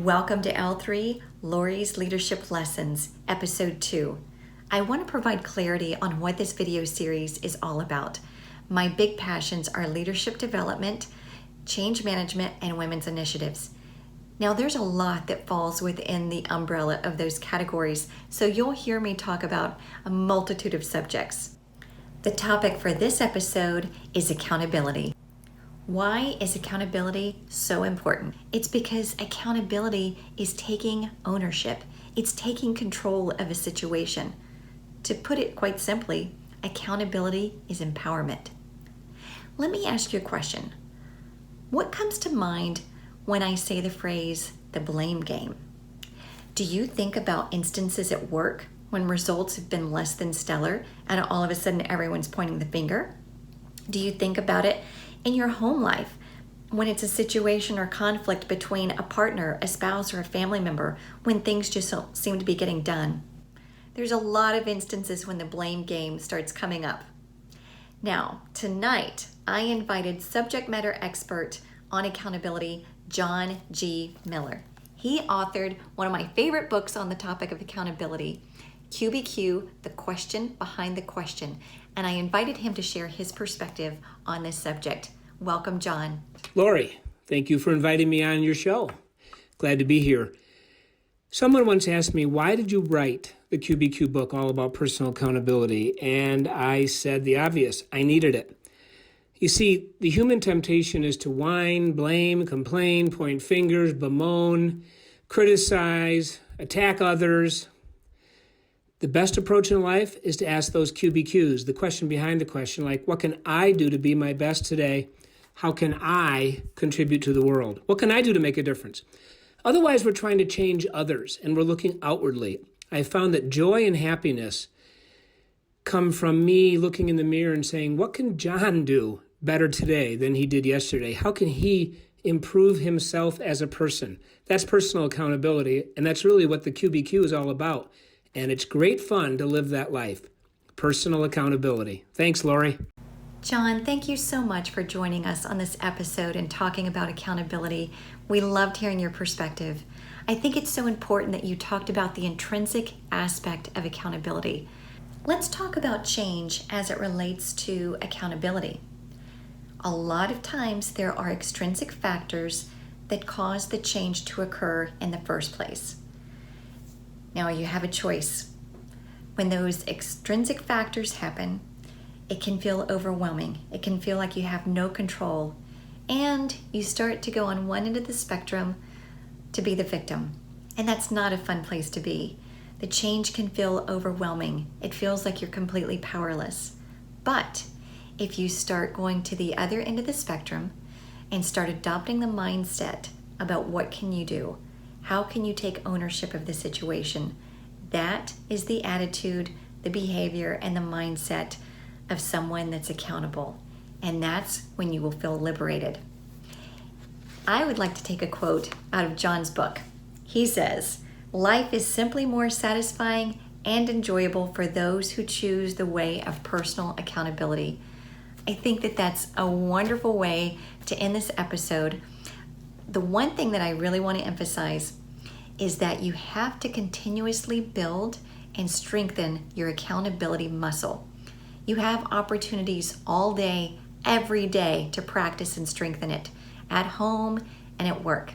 Welcome to L3, Lori's Leadership Lessons, Episode 2. I want to provide clarity on what this video series is all about. My big passions are leadership development, change management, and women's initiatives. Now, there's a lot that falls within the umbrella of those categories, so you'll hear me talk about a multitude of subjects. The topic for this episode is accountability. Why is accountability so important? It's because accountability is taking ownership. It's taking control of a situation. To put it quite simply, accountability is empowerment. Let me ask you a question. What comes to mind when I say the phrase, the blame game? Do you think about instances at work when results have been less than stellar and all of a sudden everyone's pointing the finger? Do you think about it in your home life when it's a situation or conflict between a partner, a spouse, or a family member when things just don't seem to be getting done? There's a lot of instances when the blame game starts coming up. Now, tonight, I invited subject matter expert on accountability, John G. Miller. He authored one of my favorite books on the topic of accountability, QBQ, The Question Behind the Question, and I invited him to share his perspective on this subject. Welcome, John. Lori, thank you for inviting me on your show. Glad to be here. Someone once asked me, why did you write the QBQ book all about personal accountability? And I said the obvious, I needed it. You see, the human temptation is to whine, blame, complain, point fingers, bemoan, criticize, attack others. The best approach in life is to ask those QBQs, the question behind the question, like, what can I do to be my best today? How can I contribute to the world? What can I do to make a difference? Otherwise, we're trying to change others and we're looking outwardly. I found that joy and happiness come from me looking in the mirror and saying, what can John do better today than he did yesterday? How can he improve himself as a person? That's personal accountability, and that's really what the QBQ is all about. And it's great fun to live that life. Personal accountability. Thanks, Lori. John, thank you so much for joining us on this episode and talking about accountability. We loved hearing your perspective. I think it's so important that you talked about the intrinsic aspect of accountability. Let's talk about change as it relates to accountability. A lot of times there are extrinsic factors that cause the change to occur in the first place. Now you have a choice. When those extrinsic factors happen, it can feel overwhelming. It can feel like you have no control. And you start to go on one end of the spectrum to be the victim. And that's not a fun place to be. The change can feel overwhelming. It feels like you're completely powerless. But if you start going to the other end of the spectrum and start adopting the mindset about what can you do, how can you take ownership of the situation? That is the attitude, the behavior, and the mindset of someone that's accountable. And that's when you will feel liberated. I would like to take a quote out of John's book. He says, "Life is simply more satisfying and enjoyable for those who choose the way of personal accountability." I think that that's a wonderful way to end this episode. The one thing that I really want to emphasize is that you have to continuously build and strengthen your accountability muscle. You have opportunities all day, every day to practice and strengthen it, at home and at work.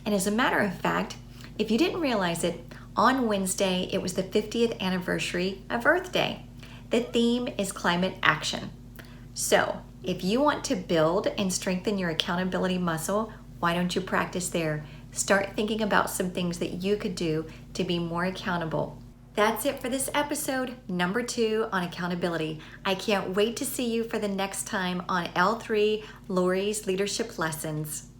And as a matter of fact, if you didn't realize it, on Wednesday it was the 50th anniversary of Earth Day. The theme is climate action. So if you want to build and strengthen your accountability muscle, why don't you practice there? Start thinking about some things that you could do to be more accountable. That's it for this episode, number 2 on accountability. I can't wait to see you for the next time on L3, Lori's Leadership Lessons.